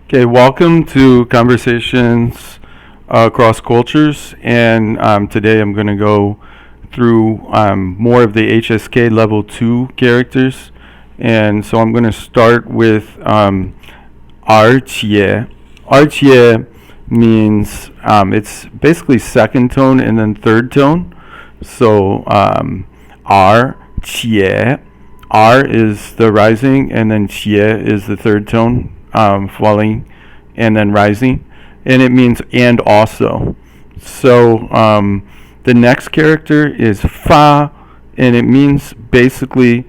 Okay, welcome to Conversations Across Cultures, and today I'm going to go through more of the HSK Level 2 characters, and so I'm going to start with R means it's basically second tone and then third tone. So R R is the rising, and then qie is the third tone, falling and then rising, and it means and also. So the next character is fa, and it means basically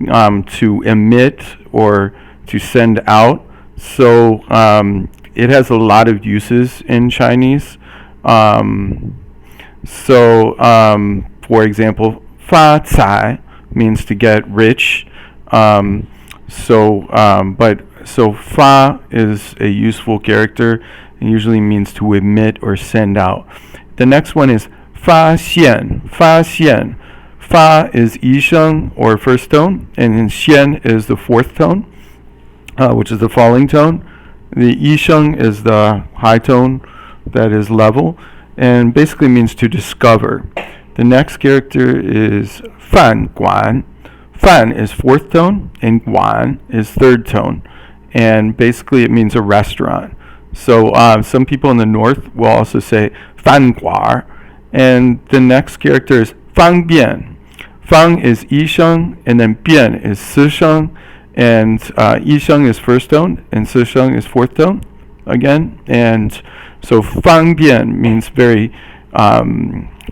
to emit or to send out. So it has a lot of uses in Chinese. For example, fa cai means to get rich. So fa is a useful character and usually means to emit or send out. The next one is fa xian. Fa is yi sheng or first tone, and then xian is the fourth tone, which is the falling tone. The yi sheng is the high tone that is level, and basically means to discover. The next character is fan guan. Fan is fourth tone, and guan is third tone, and basically it means a restaurant. So some people in the north will also say fan guar, and the next character is fang bian. Fang is yi sheng, and then bian is si sheng, and yi sheng is first tone, and si sheng is fourth tone again. And so fang bian means very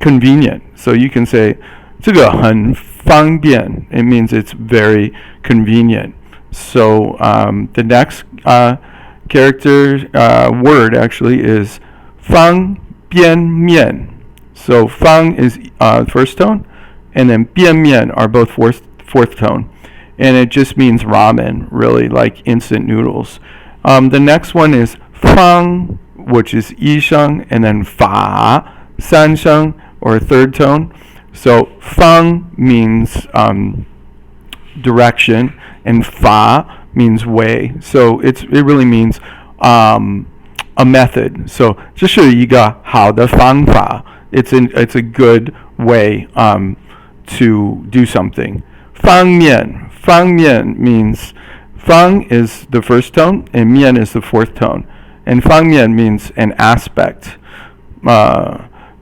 convenient. So you can say 这个很方便. It means it's very convenient. So the next character word actually is 方边面. So 方 is first tone, and then 边面 are both fourth tone, and it just means ramen, really, like instant noodles. The next one is 方, which is yi sheng, and then fa, san sheng, or third tone. So fang means direction, and fa means way. So it really means a method. So 这是一个好的方法. It's a good way to do something. 方面 means fang is the first tone and mian is the fourth tone, and 方面 means an aspect.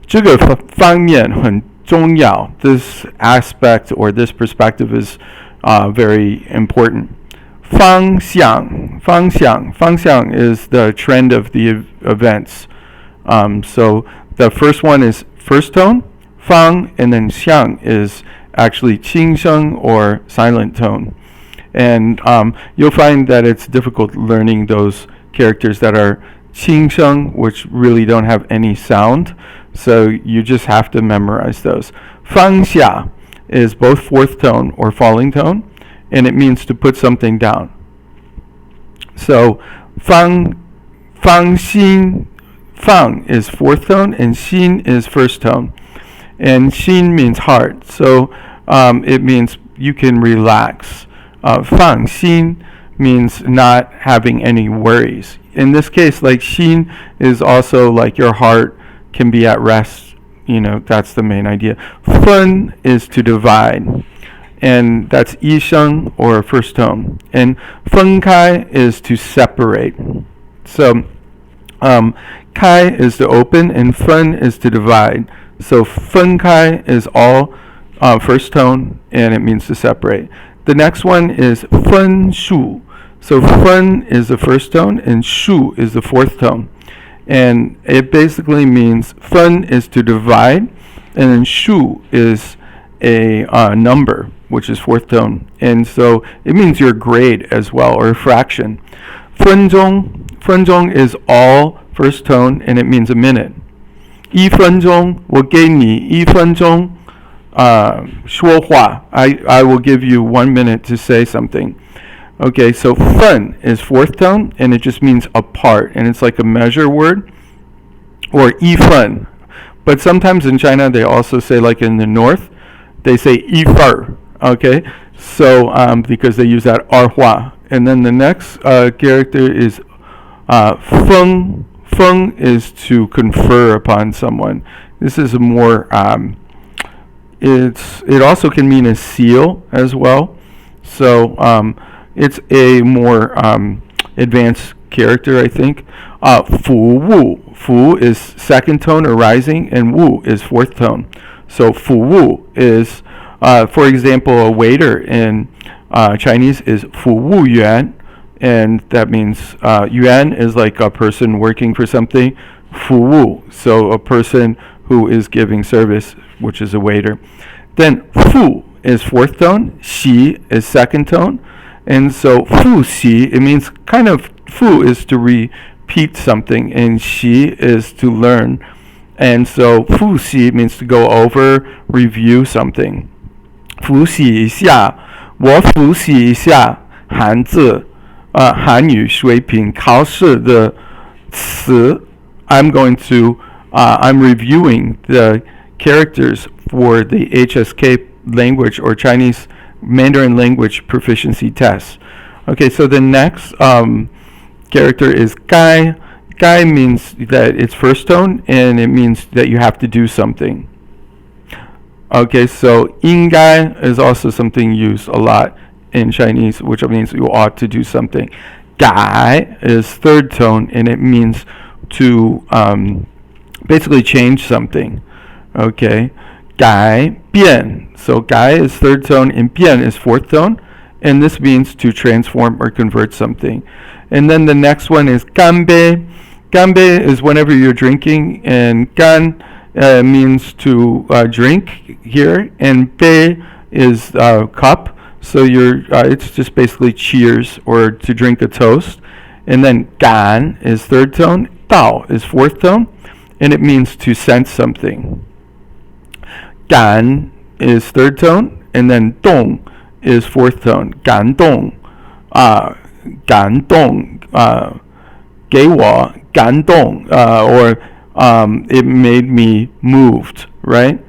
这个方面很重要. This aspect or this perspective is very important. 方向 is the trend of the events. So the first one is first tone, fang, and then xiang is actually qing sheng or silent tone. And you'll find that it's difficult learning those characters that are qing sheng, which really don't have any sound. So you just have to memorize those. Fang xia is both fourth tone or falling tone, and it means to put something down. So fang xin, fang is fourth tone and xin is first tone, and xin means heart. So it means you can relax. Fang xin means not having any worries. In this case, like xin is also like your heart can be at rest. That's the main idea. Fen is to divide, and that's yi sheng or first tone. And fen kai is to separate. So kai is to open, and fen is to divide. So fen kai is all first tone, and it means to separate. The next one is fen shu. So fen is the first tone, and shu is the fourth tone. And it basically means fen is to divide, and then shu is a number, which is fourth tone. And so it means your grade as well, or a fraction. 分钟 is all first tone, and it means a minute. 1分钟我给你1分钟说话. I will give you 1 minute to say something. Okay, so fen is fourth tone, and it just means apart, and it's like a measure word, or yi fen. But sometimes in China, they also say, like in the north, they say yi fer. Okay, so because they use that erhua. And then the next character is Feng is to confer upon someone. This is a more it also can mean a seal as well. So it's a more advanced character, I think. Fu Wu. Fu is second tone or rising, and Wu is fourth tone. So Fu Wu is, for example, a waiter in Chinese is Fu Wu Yuan, and that means yuan is like a person working for something. Fu Wu, so a person who is giving service, which is a waiter. Then Fu is fourth tone, Xi is second tone, and so Fu Xi, it means kind of, Fu is to repeat something, and Xi is to learn. And so Fu Xi means to go over, review something. 复习一下，我复习一下汉字，韩语水平考试的词。I'm going to, I'm reviewing the characters for the HSK language or Chinese Mandarin language proficiency test. Okay, so the next character is gai. Gai means that it's first tone, and it means that you have to do something. Okay, so 应该 is also something used a lot in Chinese, which means you ought to do something. 改 is third tone, and it means to basically change something. Okay, 改变. So 改 is third tone, and 变 is fourth tone, and this means to transform or convert something. And then the next one is 干杯. 干杯 is whenever you're drinking, and 干means to drink here, and 杯 is cup. So you're it's just basically cheers or to drink a toast. And then 干 is third tone, 道 is fourth tone, and it means to sense something. 感 is third tone, and then 动 is fourth tone. 感动感动给我感动or it made me moved, right?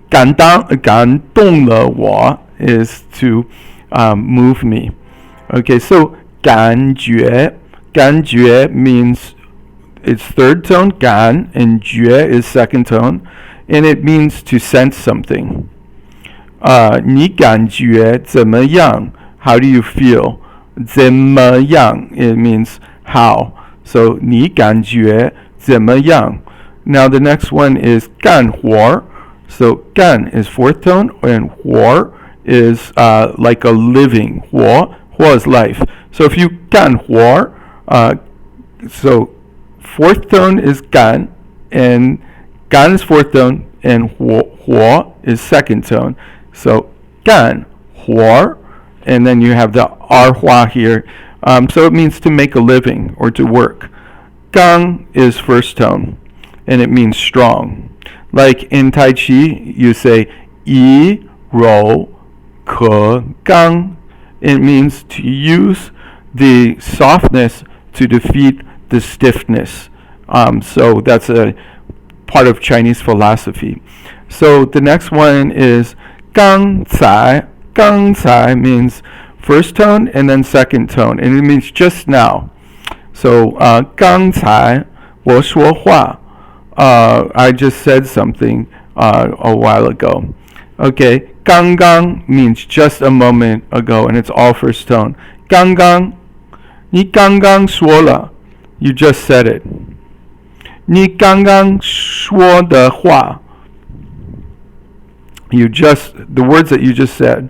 感动了我 is to move me. Okay, so 感觉means it's third tone, 感, and 觉 is second tone, and it means to sense something. 你感觉怎么样? How do you feel? 怎么样 it means how. So 你感觉怎么样? Now the next one is 干活. So 干 is fourth tone, and 活 is like a living. 活 is life. So if you 干活, so fourth tone is 干, and 干is fourth tone, and 活 is second tone. So 干活, and then you have the 儿化 here. So it means to make a living or to work. 刚 is first tone, and it means strong. Like in Tai Chi, you say 以柔克刚. It means to use the softness to defeat the stiffness. So that's a part of Chinese philosophy. So the next one is 刚才. 刚才 means first tone and then second tone, and it means just now. So 刚才我说话, I just said something a while ago. Okay, 刚刚 means just a moment ago, and it's all first tone. 刚刚你刚刚说了, you just said it. 你刚刚说的话, the words that you just said.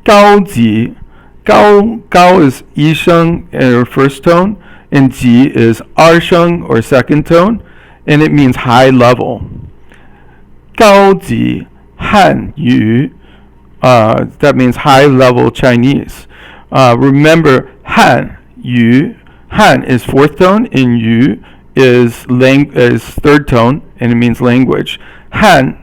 高级, 高 is 一声 or first tone, and 级 is 二声 or second tone, and it means high level. 高级汉语, that means high level Chinese. Remember, Han is fourth tone, and Yu is third tone, and it means language. Han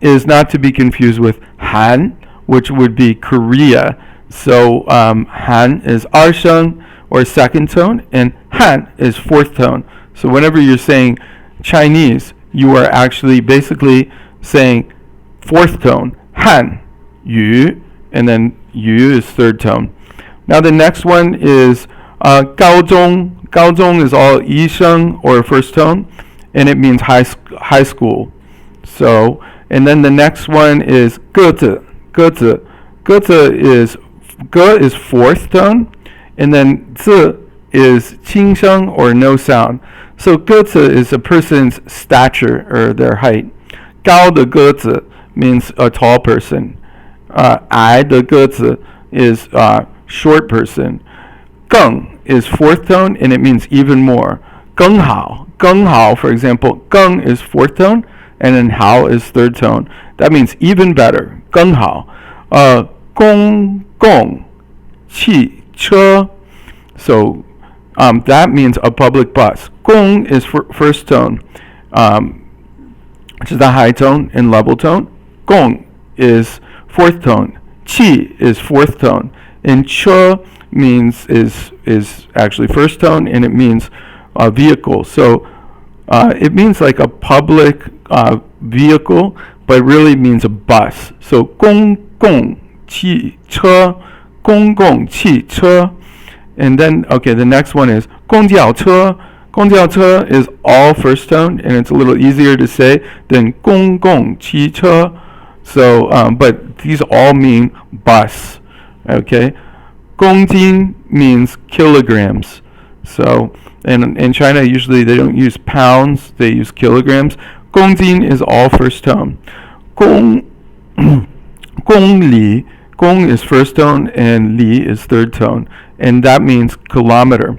is not to be confused with Han, which would be Korea. So Han is Arsheng or second tone, and Han is fourth tone. So whenever you're saying Chinese, you are actually basically saying fourth tone, Han, Yu, and then Yu is third tone. Now the next one is 高中高中 is all 医生 or first tone, and it means high school. So, and then the next one is 个子. 个子 is 个 is fourth tone, and then 字 is 轻声 or no sound. So 个子 is a person's stature or their height. 高的个子 means a tall person. 矮的个子 is short person. 更 is fourth tone, and it means even more. 更好 for example, 更 is fourth tone, and then 好 is third tone. That means even better. 更好 公共汽车 so that means a public bus. 公 is first tone, which is the high tone and level tone. 公 is fourth tone. 汽 is fourth tone. And 车 means is actually first tone, and it means vehicle. So it means like a public vehicle, but it really means a bus. So 公共汽车 公共汽车. And then, okay, the next one is 公交车. 公交车 is all first tone, and it's a little easier to say than 公共汽车. So, but these all mean bus, okay? 公斤 means kilograms. So, and in China, usually they don't use pounds, they use kilograms. 公斤 is all first tone. 公里 Gong is first tone and li is third tone, and that means kilometer.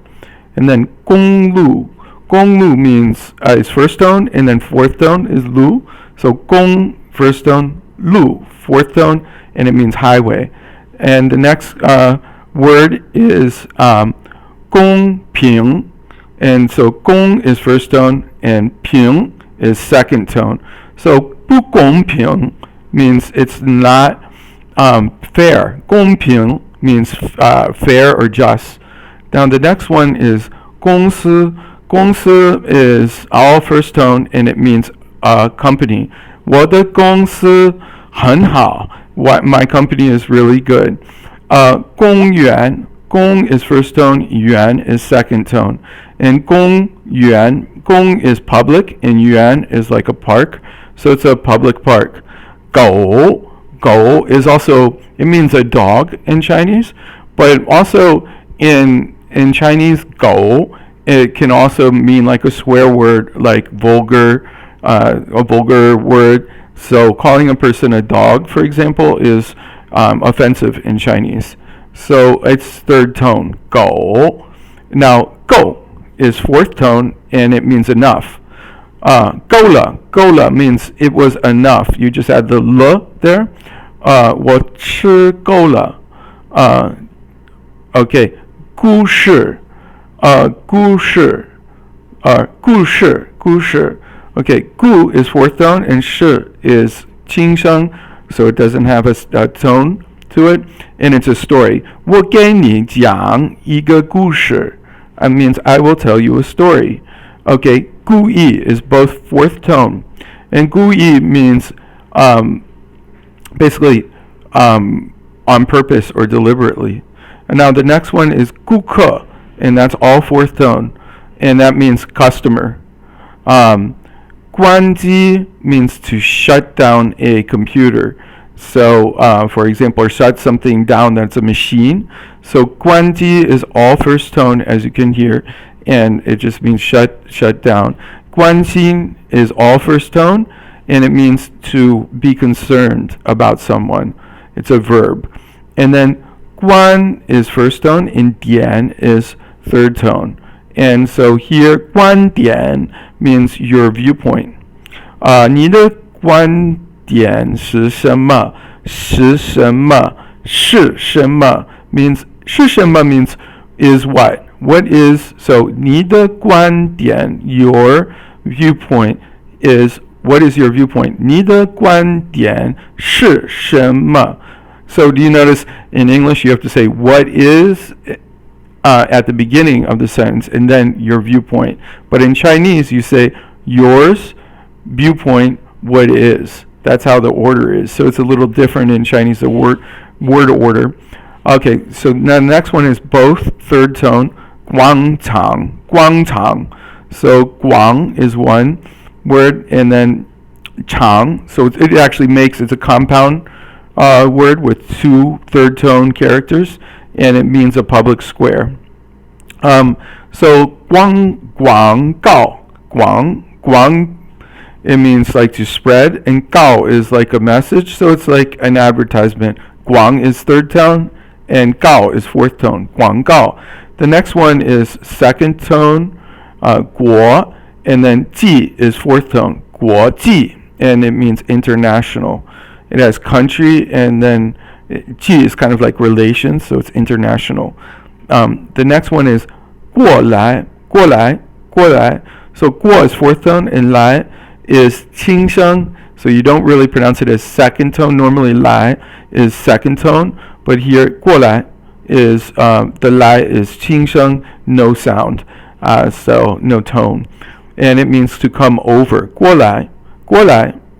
And then gonglu means is first tone, and then fourth tone is lu. So gong first tone, lu fourth tone, and it means highway. And the next word is gong ping, and so gong is first tone and ping is second tone. So 不公平 means it's not fair. 公平 means fair or just. Now the next one is 公司. 公司 is all first tone, and it means company. 我的公司很好. My company is really good. 公园 Gong is first tone, yuan is second tone. And gong is public, and yuan is like a park. So it's a public park. Gou is also, it means a dog in Chinese, but also in Chinese, gou, it can also mean like a swear word, like vulgar, a vulgar word. So calling a person a dog, for example, is offensive in Chinese. So it's third tone, gou. Now, gou is fourth tone, and it means enough. Gola means it was enough. You just add the l there. 我吃够了. Okay, 故事. Okay, 故 is fourth tone, and 是 is 轻声, so it doesn't have a tone to it, and it's a story. 我给你讲一个故事. It means I will tell you a story. Okay, 故意 is both fourth tone, and 故意 means basically on purpose or deliberately. And now the next one is 顾客, and that's all fourth tone, and that means customer. 关机 means to shut down a computer. So, for example, or shut something down that's a machine. So 关机 is all first tone, as you can hear, and it just means shut down. 关心 is all first tone, and it means to be concerned about someone. It's a verb. And then 观 is first tone, and 点 is third tone. And so here 观点 means your viewpoint. 你的观点是什么? 是什么? 是什么 means 是什么 means is what? What is, so 你的观点, your viewpoint is, what is your viewpoint? 你的观点是什么? So do you notice in English you have to say what is at the beginning of the sentence and then your viewpoint. But in Chinese you say yours, viewpoint, what is. That's how the order is. So it's a little different in Chinese, the word order. Okay, so now the next one is both third tone. guang chang. So guang is one word, and then chang. So it actually makes, it's a compound word with two third tone characters, and it means a public square. So guang guang, it means like to spread, and gao is like a message, so it's like an advertisement. Guang is third tone, and gao is fourth tone. Guang gao. The next one is second tone, guo, and then ji is fourth tone. Guo ji, and it means international. It has country, and then ji is kind of like relations, so it's international. The next one is 过来 So 过 is fourth tone, and 来 is 轻声. So you don't really pronounce it as second tone. Normally 来 is second tone, but here 过来 is the 来 is 轻声, no sound, so no tone, and it means to come over. 过来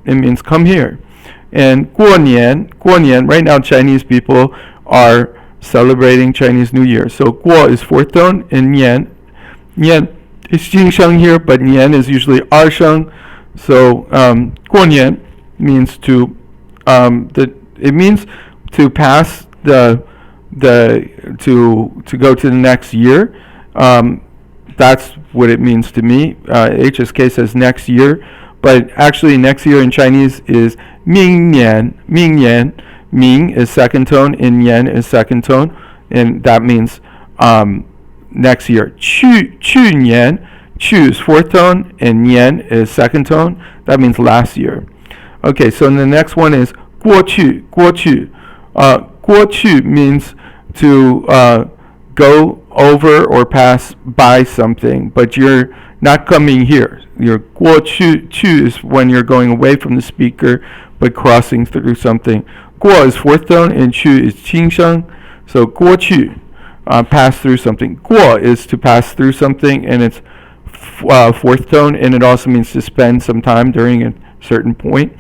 it means come here. And 过年 right now Chinese people are celebrating Chinese New Year. So 过 is fourth tone, and 年 is 轻声 here, but 年 is usually 二声. So 过年 means to it means to pass to go to the next year. That's what it means to me. HSK says next year, but actually next year in Chinese is 明年. Ming is second tone, and Nian is second tone, and that means next year. 去年 is fourth tone, and Nian is second tone. That means last year. Okay, so the next one is 过去. 过去 means to go over or pass by something, but you're not coming here. Your 过去 is when you're going away from the speaker but crossing through something. 过 is fourth tone, and 去 is 轻声. So 过去, pass through something. 过 is to pass through something, and it's fourth tone, and it also means to spend some time during a certain point.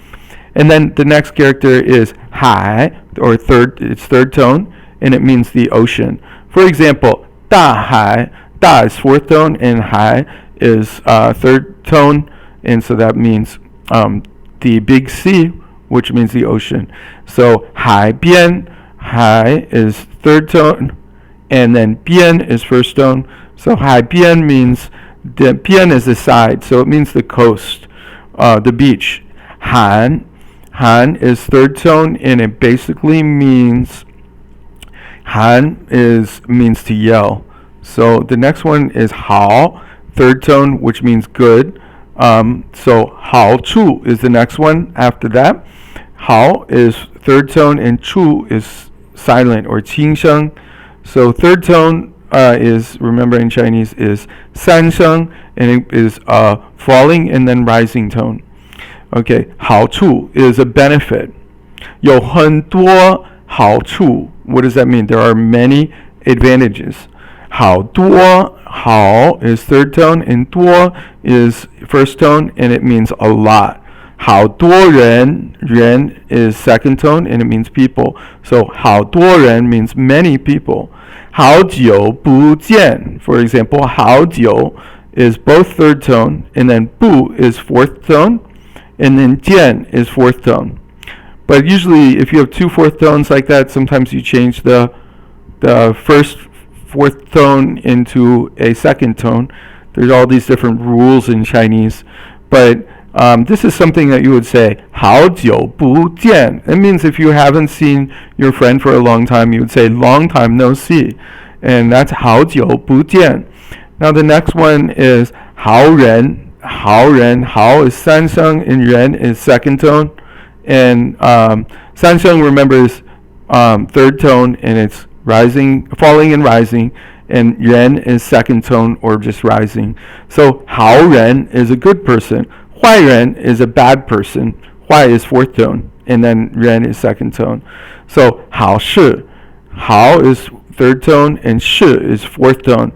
And then the next character is 海, or it's third tone, and it means the ocean. For example, 大海, da is fourth tone, and 海 is third tone, and so that means the big sea, which means the ocean. So 海边, hai is third tone, and then 边 is first tone. So 海边 means the 边 is the side, so it means the coast, the beach. Han is third tone, and it basically means means to yell. So the next one is 好, third tone, which means good. So 好处 is the next one after that. 好 is third tone, and 处 is silent or 轻声. So third tone is, remember in Chinese, is 三声, and it is falling and then rising tone. Okay, 好处 is a benefit. 有很多好处. What does that mean? There are many advantages. 好多, 好 is third tone, and 多 is first tone, and it means a lot. 好多人, ren is second tone, and it means people. So 好多人 means many people. 好久不见, for example, 好久 is both third tone, and then 不 is fourth tone, and then 见 is fourth tone. But usually, if you have two fourth tones like that, sometimes you change the first fourth tone into a second tone. There's all these different rules in Chinese, but this is something that you would say 好久不见. It means if you haven't seen your friend for a long time, you would say long time no see, and that's 好久不见. Now the next one is 好人. 好 is 三声, and 人 is second tone. And 三声, remember, is third tone, and it's rising, falling and rising, and 人 is second tone or just rising. So 好人 is a good person. 坏人 is a bad person. 坏 is fourth tone, and then 人 is second tone. So 好事, 好 is third tone, and 事 is fourth tone.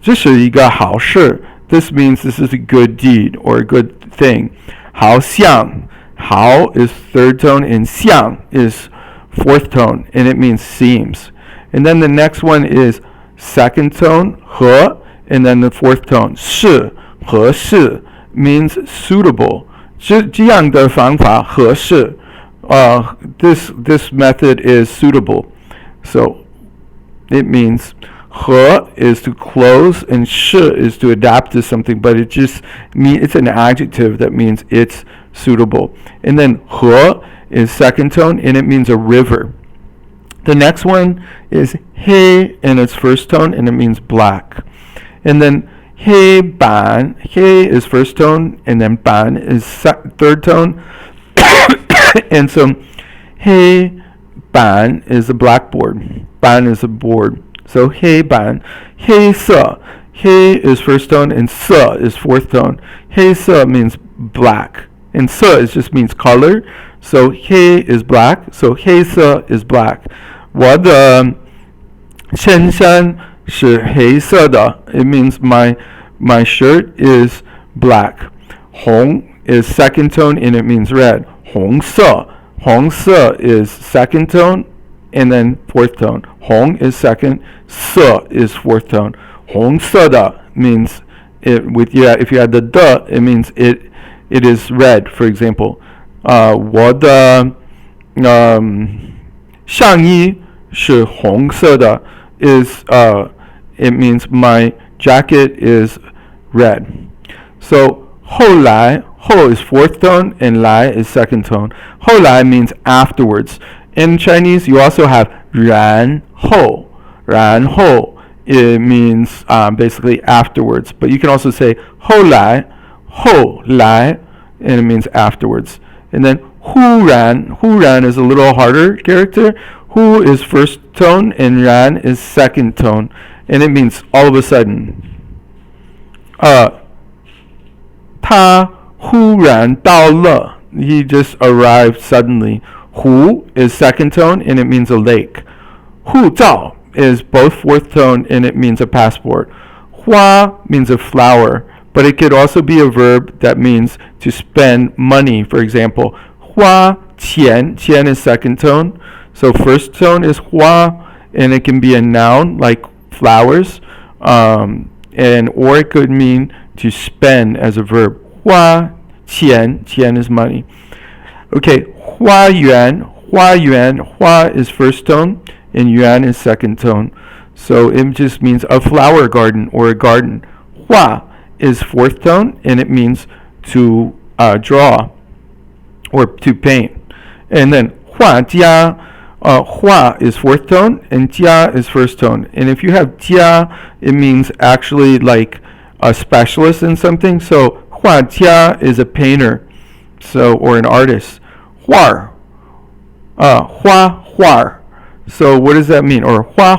这是一个好事. This means this is a good deed or a good thing. 好像, 好 is third tone, and 像 is fourth tone, and it means seems. And then the next one is second tone 和 and then the fourth tone 是合适 means suitable. 这样的方法合适. This method is suitable. So it means 和 is to close and 是 is to adapt to something, but it just means it's an adjective that means it's suitable. And then 和 is second tone and it means a river. The next one is 黑 in its first tone and it means black. And then 黑板 黑 is first tone and then 板 is third tone. And so 黑板 is a blackboard. 板 is a board. So 黑板 黑色 黑 is first tone and 色 is fourth tone. 黑色 means black and 色 just means color. So 黑 is black. So 黑色 is black. 我的衬衫是黑色的. It means my shirt is black. 红 is second tone and it means red. 红色 红色 is second tone and then fourth tone. 红 is second, 色 is fourth tone. 红色的 means it with if you add the de, it means it is red. For example, 我的上衣是红色的 is it means my jacket is red. So 后来 ho is fourth tone and 来 is second tone. 后来 means afterwards. In Chinese, you also have 然后. 然后 it means basically afterwards. But you can also say 后来 and it means afterwards. And then 忽然 is a little harder character. Hu is first tone and ran is second tone. And it means all of a sudden. 他忽然到了. He just arrived suddenly. Hu is second tone and it means a lake. 护照 is both fourth tone and it means a passport. 花 means a flower, but it could also be a verb that means to spend money. For example, 花钱 qian is second tone. So first tone is 花, and it can be a noun like flowers, and or it could mean to spend as a verb. 花钱 qian is money. Okay, 花园 hua is first tone and yuan is second tone. So it just means a flower garden or a garden. Hua is fourth tone and it means to draw or to paint. And then hua jia, hua is fourth tone and jia is first tone. And if you have jia, it means actually like a specialist in something. So hua jia is a painter, so or an artist. Hua, hua. So what does that mean? Or hua.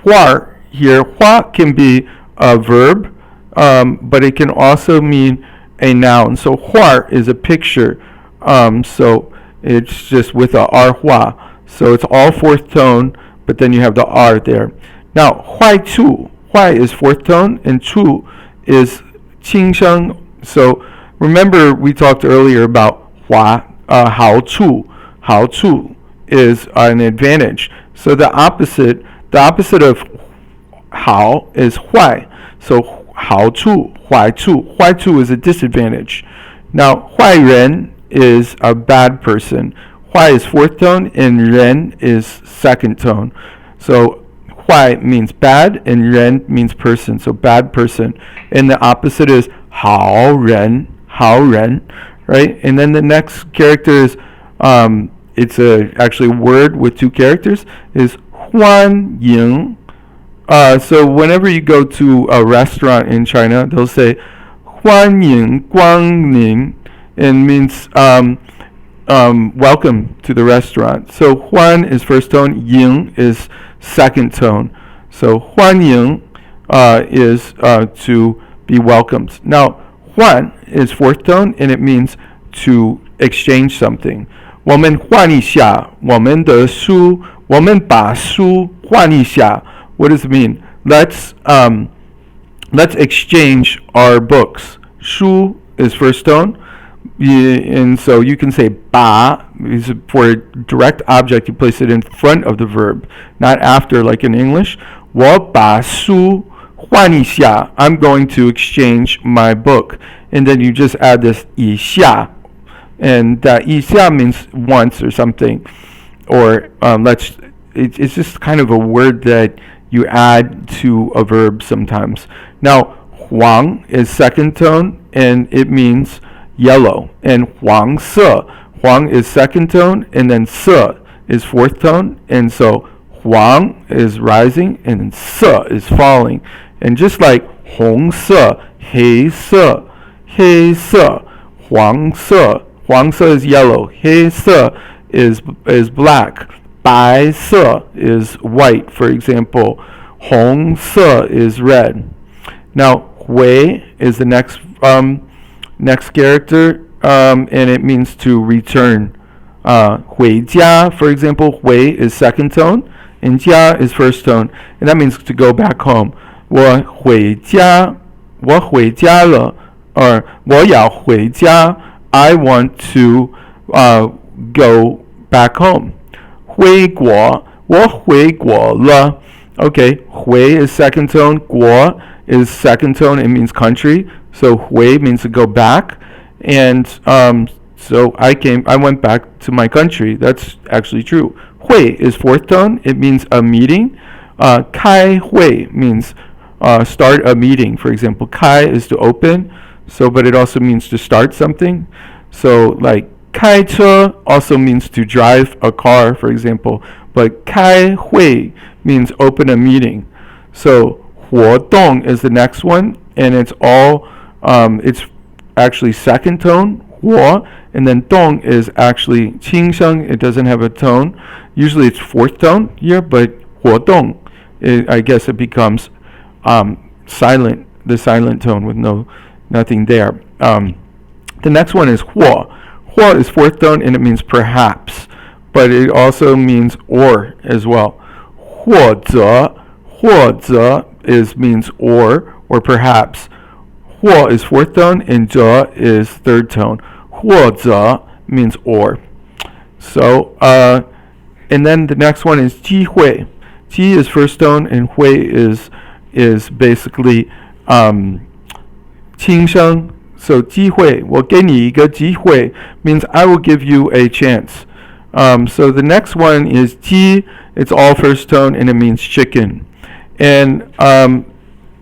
Hua here, hua can be a verb, but it can also mean a noun. So hua is a picture. So it's just with a r hua. So it's all fourth tone, but then you have the r there. Now huai chu, huai is fourth tone and chu is qingsheng. So remember we talked earlier about hua, hao chu is an advantage. So the opposite of hao is huai. So hao chu, huai chu is a disadvantage. Now huai ren is a bad person. Huai is fourth tone and ren is second tone. So huai means bad and ren means person. So bad person. And the opposite is hao ren, right? And then the next character is it's actually a word with two characters, is huan ying. So whenever you go to a restaurant in China, they'll say huan ying guang ning, and means welcome to the restaurant. So huan is first tone, ying is second tone. So huan ying is to be welcomed. Now huan is fourth tone and it means to exchange something. 我们换一下我们的书，我们把书换一下. What does it mean? Let's exchange our books. 书 is first tone, And so you can say 把 is for a direct object. You place it in front of the verb, not after, like in English. 我把书换一下. I'm going to exchange my book. And then you just add this 一下. And that 一下 means once or something. Or it's just kind of a word that you add to a verb sometimes. Now, 黄 is second tone, and it means yellow. And 黄色, 黄 is second tone, and then 色 is fourth tone. And so 黄 is rising, and then 色 is falling. And just like 红色, 黑色, 黑色, 黄色, 黄色 is yellow, 黑色 is black, 白色 is white, for example. 红色 is red. Now, 回 is the next character, and it means to return. 回家, for example, 回 is second tone, and 家 is first tone, and that means to go back home. 我回家了, or 我要回家, I want to go back home. 回国, 我回国了. Okay, 回 is second tone, 国 is second tone, it means country. So 回 means to go back, and so I went back to my country. That's actually true. 会 is fourth tone, it means a meeting. 开会 means start a meeting. For example, 开 is to open, but it also means to start something. So like 开车 also means to drive a car, for example, but 开会 means open a meeting. So 活动 is the next one, and it's actually second tone, 活, and then 动 is actually 轻声, it doesn't have a tone. Usually it's fourth tone here, but 活动, I guess it becomes silent, the silent tone with nothing there. The next one is 或. 或 is fourth tone, and it means perhaps, but it also means or as well. 或者means or perhaps. 或 is fourth tone, and 者 is third tone. 或者 means or. So, and then the next one is 机会. 机 is first tone, and 会 is basically 轻声. So 机会, 我给你一个机会 means I will give you a chance. So the next one is 鸡, it's all first tone, and it means chicken. And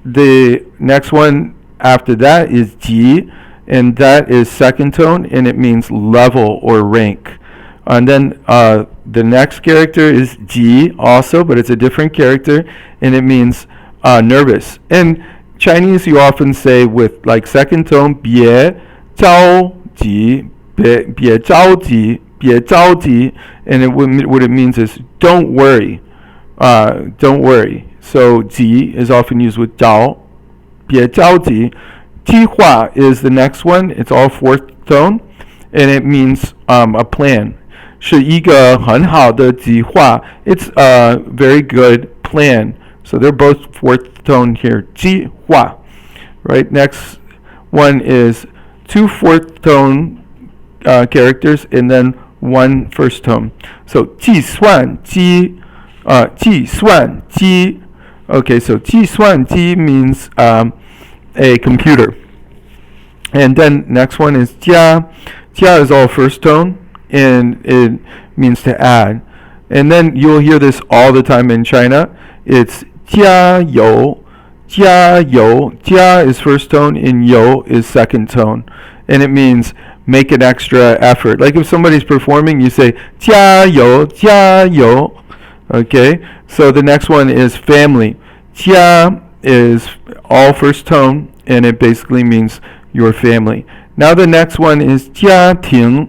the next one after that is 级, and that is second tone, and it means level or rank. And then the next character is 级 also, but it's a different character, and it means nervous. In Chinese, you often say with like second tone, 别着急, 别着急, 别着急, and what it means is don't worry. Don't worry. So 急 is often used with 着, 别着急. 计划 is the next one. It's all fourth tone, and it means a plan. 是一个很好的计划. It's a very good plan. So they're both fourth tone here. 计划. Right. Next one is two fourth tone characters, and then one first tone. So 计算机. 计算机. Okay, so 计算机 means a computer. And then next one is 加. 加 is all first tone, and it means to add. And then you'll hear this all the time in China. It's 加油. 加油. 加 is first tone, and 油 is second tone. And it means make an extra effort. Like if somebody's performing, you say 加油, 加油. Okay, so the next one is family. 家 is all first tone, and it basically means your family. Now the next one is 家庭.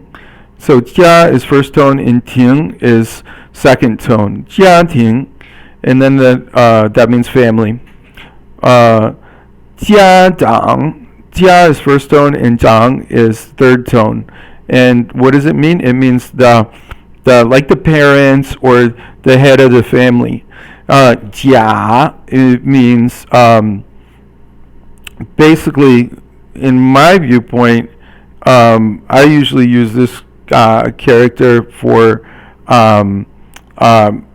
So 家 is first tone, and 庭 is second tone. 家庭, and then that means family. 家长. 家 is first tone, and 长 is third tone. And what does it mean? It means the like the parents or the head of the family. 家, it means basically, in my viewpoint, I usually use this character um, um,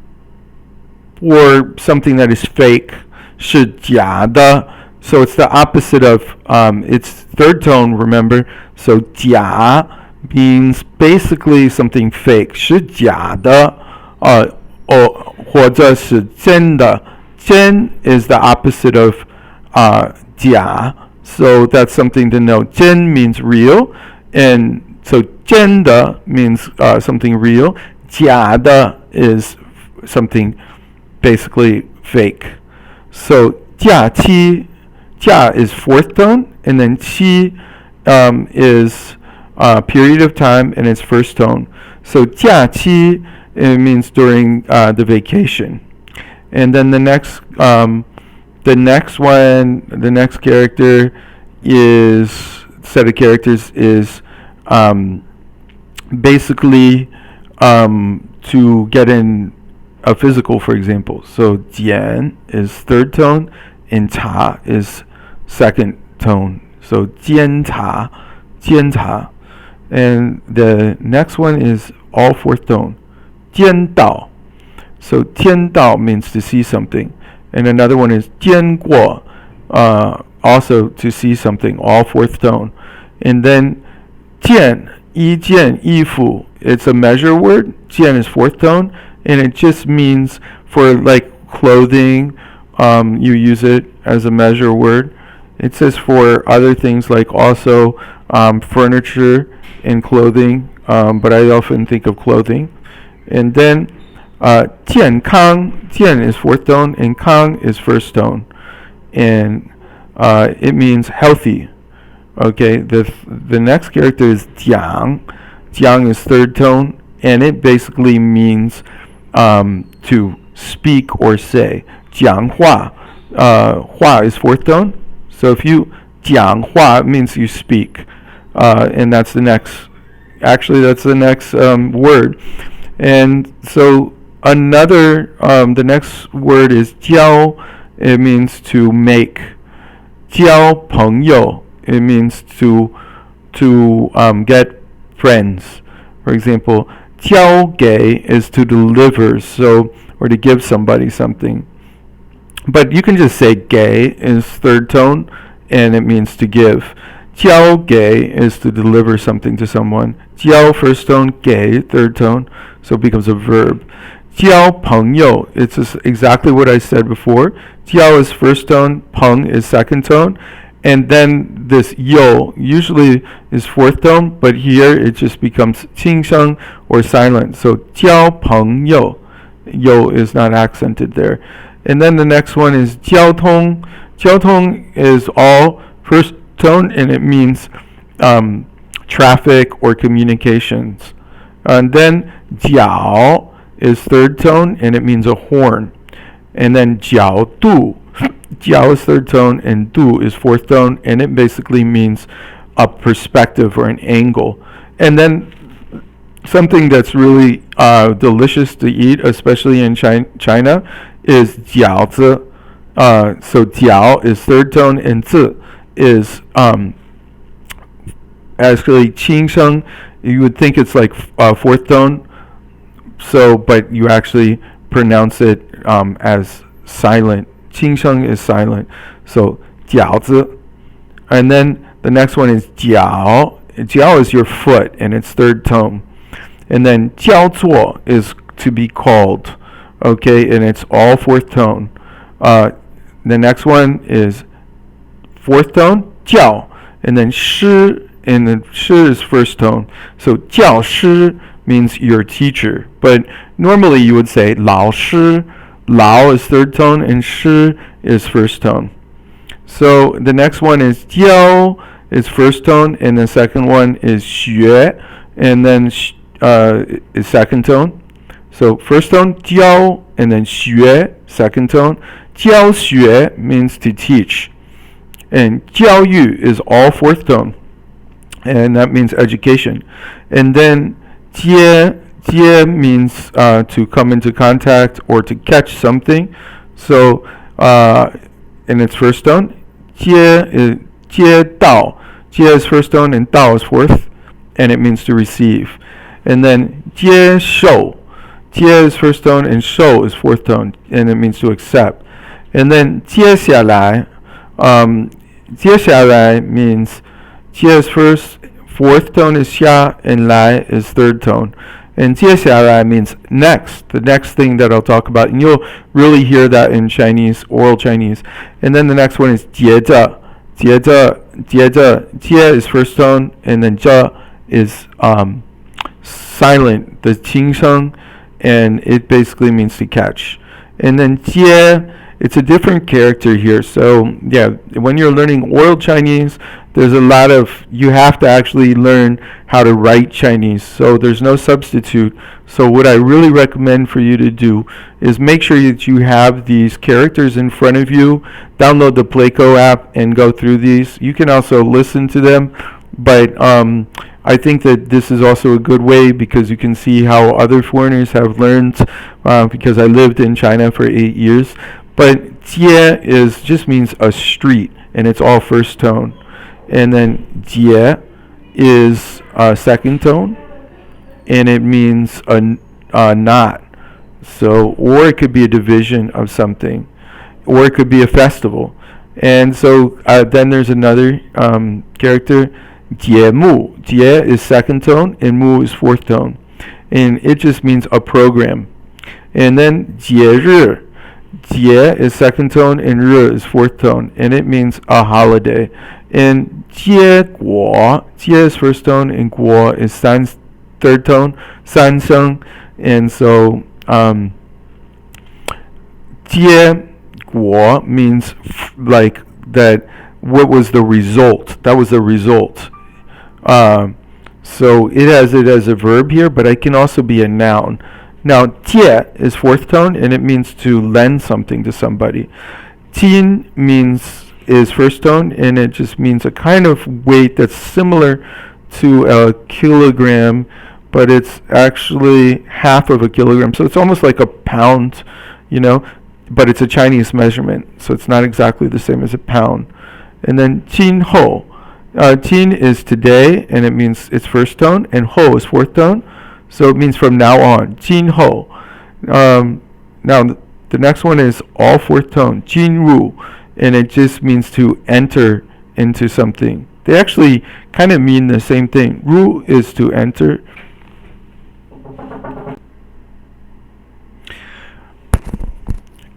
for something that is fake, 是假的. So it's the opposite of it's third tone, remember? So 假 means basically something fake, 是假的,或者是真的. 真 is the opposite of 假. So that's something to know. 真 means real, and so 真的 means something real. 假的 is something basically fake. So 假期, 假 is fourth tone, and then 期 is period of time, and it's first tone. So 假期 it means during the vacation. And then the next character is set of characters is basically to get in a physical, for example. So 简 is third tone, and 茶 is second tone. So 煎茶, 煎茶. And the next one is all fourth tone. 见到. So 见到 means to see something. And another one is 见过, also to see something, all fourth tone. And then 件, 一件衣服, it's a measure word. 件 is fourth tone, and it just means for like clothing, you use it as a measure word. It says for other things like also furniture and clothing, but I often think of clothing. And then 健康, 健 is fourth tone, and 康 is first tone, and it means healthy. Okay, the next character is 讲. 讲 is third tone, and it basically means to speak or say. 讲话, 话 is fourth tone, so if you 讲话, it means you speak, and that's the next word. And so the next word is 交. It means to make. 交朋友, it means to get friends. For example, 交给 is to deliver, so, or to give somebody something. But you can just say 给 is third tone, and it means to give. 交给 is to deliver something to someone. 交 first tone, 给 third tone, so it becomes a verb. 交朋友, it's just exactly what I said before. 交 is first tone, 朋 is second tone, and then this 友 usually is fourth tone, but here it just becomes 轻声 or silent. So 交朋友, 友 is not accented there. And then the next one is 交通. 交通 is all first tone, and it means traffic or communications. And then 角 is third tone, and it means a horn. And then 角度, 角 is third tone, and 度 is fourth tone, and it basically means a perspective or an angle. And then something that's really delicious to eat, especially in China, is 饺子. So 饺 is third tone, and 字 is actually 轻声. You would think it's like fourth tone, but you actually pronounce it as silent. 轻声 is silent. So 饺子. And then the next one is 脚. 脚 is your foot, and it's third tone. And then 叫做 is to be called, okay, and it's all fourth tone. The next one is fourth tone, 叫, and then 师, and then 师 is first tone. So 教师 means your teacher, but normally you would say 老师. Lao is third tone, and 师 is first tone. So the next one is 教 is first tone, and the second one is 学, and then is second tone. So first tone 教, and then 学 second tone. 教学 means to teach, and 教育 is all fourth tone, and that means education. And then 接 means to come into contact or to catch something. So in its first tone, 接 is 接到. Jie is first tone and dao is fourth, and it means to receive. And then jie shou. Jie is first tone and shou is fourth tone, and it means to accept. And then 接下来, 接下来 means 接 is first, fourth tone is 下, and 来 is third tone. And 接下来 means next, the next thing that I'll talk about. And you'll really hear that in Chinese, oral Chinese. And then the next one is 接着, 接着, 接着. 接 is first tone, and then 着 is silent, the 轻声, and it basically means to catch. And then 接, it's a different character here. So yeah, when you're learning oral Chinese, there's a lot of, you have to actually learn how to write Chinese. So there's no substitute. So what I really recommend for you to do is make sure that you have these characters in front of you. Download the Playco app and go through these. You can also listen to them, but I think that this is also a good way because you can see how other foreigners have learned, because I lived in China for 8 years. But 街 is just means a street, and it's all first tone. And then 街 is a second tone, and it means a knot. So, or it could be a division of something, or it could be a festival. And so then there's another character, 节目. 节 is second tone, and 目 is fourth tone, and it just means a program. And then 节日. 节 is second tone, and 日 is fourth tone, and it means a holiday. And 接国, 接 is first tone, and 国 is third tone, 三声. And so 接国 means like that. What was the result? That was the result. So it has it as a verb here, but it can also be a noun. Now, 借 is fourth tone, and it means to lend something to somebody. 斤 is first tone, and it just means a kind of weight that's similar to a kilogram, but it's actually half of a kilogram. So it's almost like a pound, but it's a Chinese measurement, so it's not exactly the same as a pound. And then 今后. 今 is today, and it means it's first tone, and 后 is fourth tone. So it means from now on. 今后. Now the next one is all fourth tone. 进入, and it just means to enter into something. They actually kind of mean the same thing. 入 is to enter.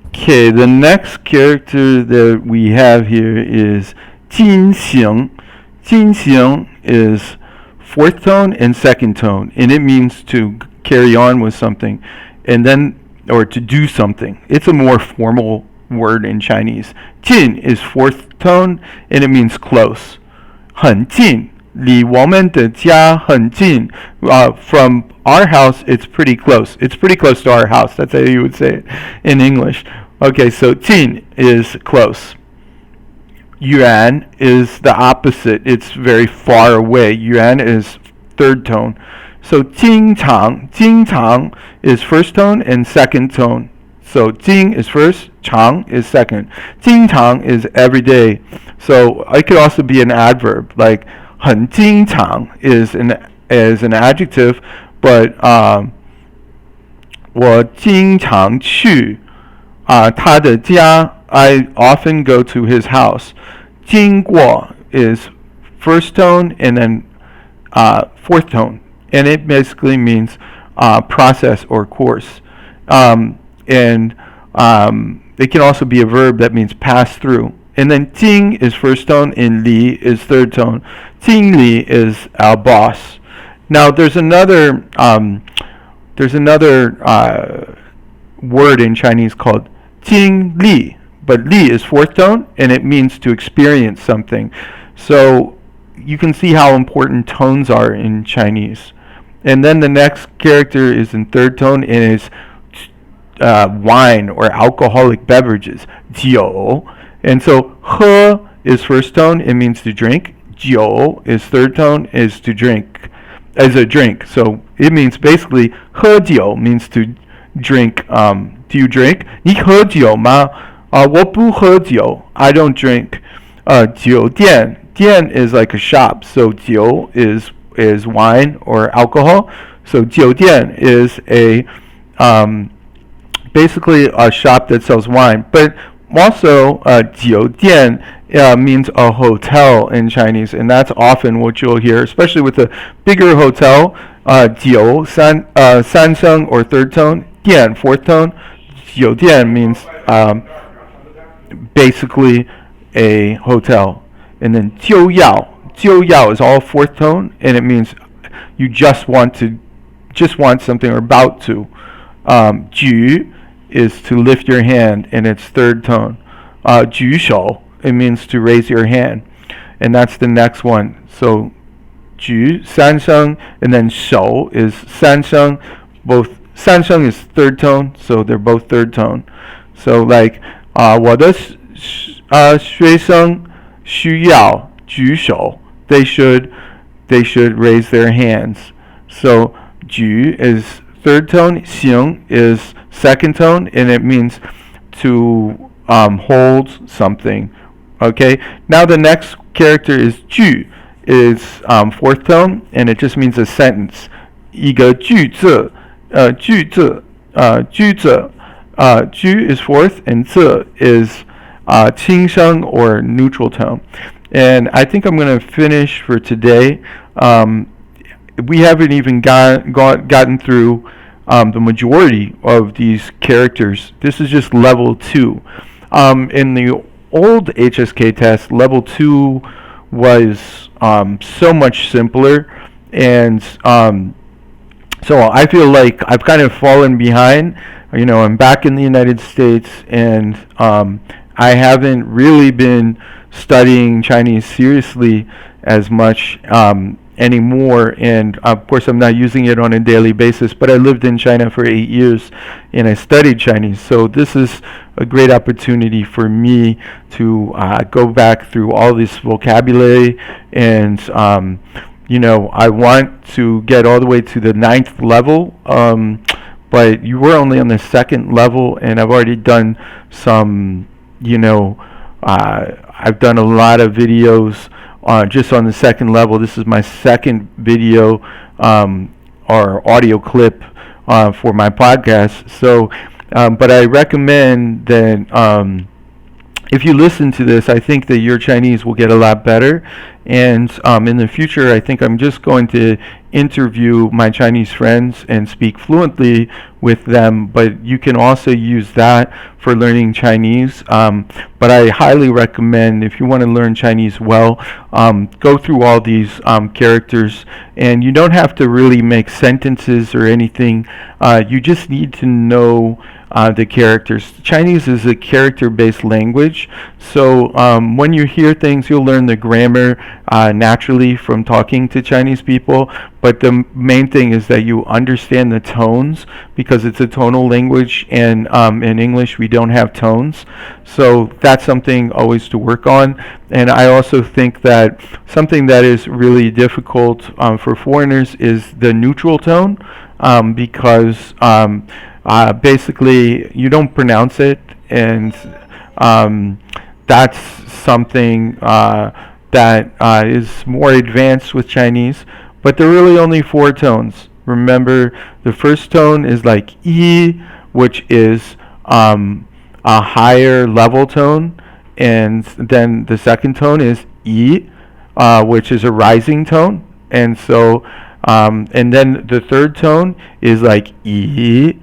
Okay, the next character that we have here is 进行. 进行 is fourth tone and second tone, and it means to carry on with something, and then, or to do something. It's a more formal word in Chinese. 近 is fourth tone, and it means close. 很近, 离我们的家很近. From our house, it's pretty close. It's pretty close to our house. That's how you would say it in English. Okay, so 近 is close. Yuan is the opposite. It's very far away. Yuan is third tone. So 经常, 经常 is first tone and second tone. So 经 is first, 常 is second. 经常 is every day. So it could also be an adverb. Like 很经常 is an adjective, but 我经常去他的家. I often go to his house. 经过 is first tone and then fourth tone, and it basically means process or course. And it can also be a verb that means pass through. And then 经 is first tone and 离 is third tone. 经理 is our boss. Now there's another word in Chinese called 经历. But 历 is fourth tone, and it means to experience something. So you can see how important tones are in Chinese. And then the next character is in third tone, and is wine or alcoholic beverages, 酒. And so 喝 is first tone, it means to drink. 酒 is third tone, is to drink, as a drink. So it means basically 喝酒 means to drink. Do you drink? 你喝酒吗? 我不喝酒. I don't drink. 酒店 Dian is like a shop. So 酒 is wine or alcohol. So 酒店 is a basically a shop that sells wine. But also 酒店 means a hotel in Chinese, and that's often what you'll hear, especially with a bigger hotel. 酒 三声 or third tone, 店 fourth tone. 酒店 means basically a hotel. And then 就要 is all fourth tone, and it means you just want something or about to. 举 is to lift your hand, and it's third tone. 举手 it means to raise your hand, and that's the next one. So 举三声, and then 手 is 三声. Both 三声 is third tone, so they're both third tone. So like 我的学生需要举手. They should raise their hands. So 举 is third tone, 行 is second tone, and it means to hold something. Okay. Now the next character is 句, is fourth tone, and it just means a sentence. 一个句子, 句子, 句子. 句 is fourth, and 字 is 轻声 or neutral tone. And I think I'm going to finish for today. We haven't even gotten through the majority of these characters. This is just level 2. In the old HSK test, level 2 was so much simpler, and so I feel like I've kind of fallen behind. I'm back in the United States, and I haven't really been studying Chinese seriously as much anymore, and of course I'm not using it on a daily basis, but I lived in China for 8 years and I studied Chinese, so this is a great opportunity for me to go back through all this vocabulary, and I want to get all the way to the 9th level, but you were only on the 2nd level, and I've already done some, I've done a lot of videos just on the 2nd level. This is my 2nd video or audio clip for my podcast. So, but I recommend that if you listen to this, I think that your Chinese will get a lot better. And in the future, I think I'm just going to interview my Chinese friends and speak fluently with them, but you can also use that for learning Chinese. But I highly recommend, if you want to learn Chinese well, go through all these characters, and you don't have to really make sentences or anything. You just need to know the characters. Chinese is a character-based language, so when you hear things, you'll learn the grammar naturally from talking to Chinese people, but the main thing is that you understand the tones, because it's a tonal language, and in English we don't have tones, so that's something always to work on. And I also think that something that is really difficult for foreigners is the neutral tone, because basically you don't pronounce it, and that's something that is more advanced with Chinese, but there are really only 4 tones. Remember, the first tone is like yi, which is a higher level tone, and then the second tone is yi, which is a rising tone, and so and then the third tone is like yi,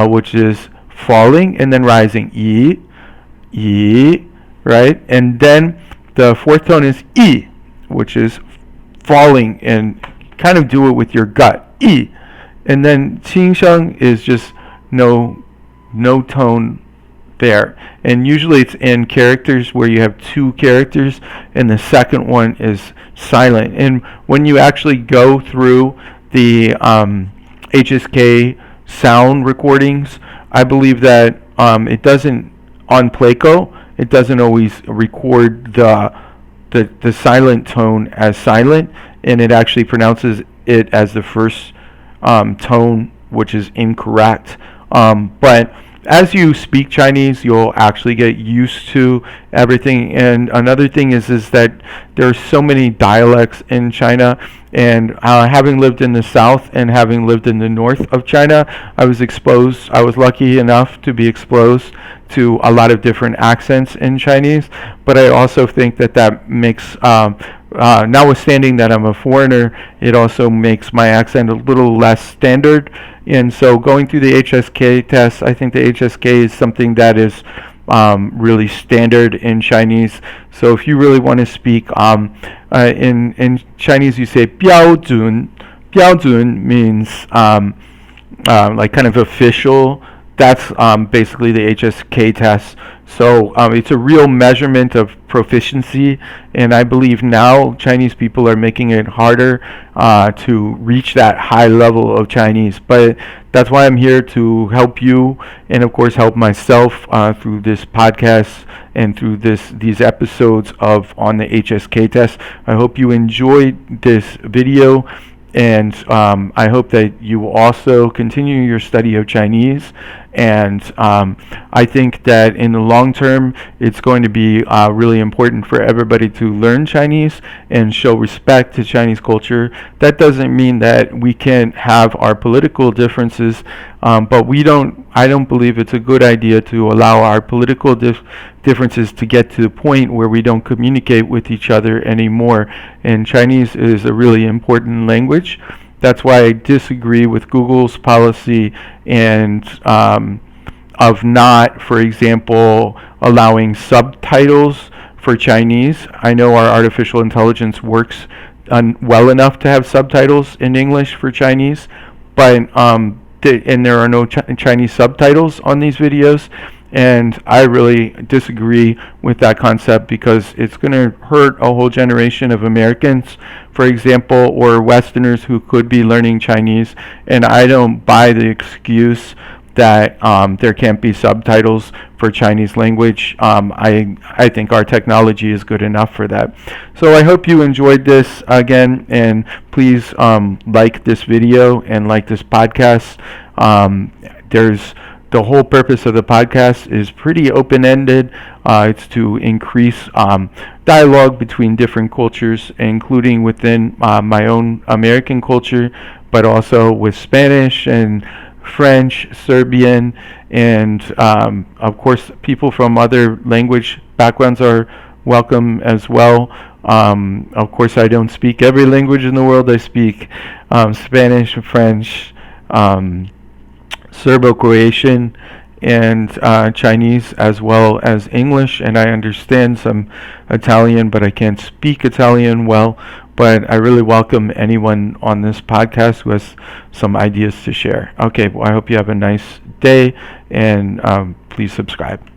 which is falling and then rising, yi, right? And then the fourth tone is yi, which is falling, and kind of do it with your gut, yi. And then qingsheng is just no tone there. And usually it's in characters where you have 2 characters, and the second one is silent. And when you actually go through the HSK sound recordings, I believe that it doesn't, on Playco, it doesn't always record the silent tone as silent, and it actually pronounces it as the first tone, which is incorrect. But as you speak Chinese, you'll actually get used to everything. And another thing is that there are so many dialects in China. And having lived in the south and having lived in the north of China, I was lucky enough to be exposed to a lot of different accents in Chinese. But I also think that that makes, notwithstanding that I'm a foreigner, it also makes my accent a little less standard. And so going through the HSK test, I think the HSK is something that is really standard in Chinese. So if you really want to speak in Chinese, you say 标准. 标准 means like kind of official. That's basically the HSK test. So it's a real measurement of proficiency, and I believe now Chinese people are making it harder to reach that high level of Chinese. But that's why I'm here to help you, and of course help myself through this podcast and through these episodes of on the HSK test. I hope you enjoyed this video. And I hope that you will also continue your study of Chinese. And I think that in the long term, it's going to be really important for everybody to learn Chinese and show respect to Chinese culture. That doesn't mean that we can't have our political differences, but I don't believe it's a good idea to allow our political differences to get to the point where we don't communicate with each other anymore. And Chinese is a really important language. That's why I disagree with Google's policy and of not, for example, allowing subtitles for Chinese. I know our artificial intelligence works well enough to have subtitles in English for Chinese, but and there are no Chinese subtitles on these videos. And I really disagree with that concept because it's going to hurt a whole generation of Americans, for example, or Westerners who could be learning Chinese. And I don't buy the excuse that there can't be subtitles for Chinese language. I think our technology is good enough for that. So I hope you enjoyed this again, and please like this video and like this podcast. The whole purpose of the podcast is pretty open-ended. It's to increase dialogue between different cultures, including within my own American culture, but also with Spanish and French, Serbian, and of course people from other language backgrounds are welcome as well. Of course, I don't speak every language in the world. I speak Spanish, French, Serbo-Croatian, and Chinese, as well as English, and I understand some Italian, but I can't speak Italian well. But I really welcome anyone on this podcast who has some ideas to share. Okay, well, I hope you have a nice day, and please subscribe.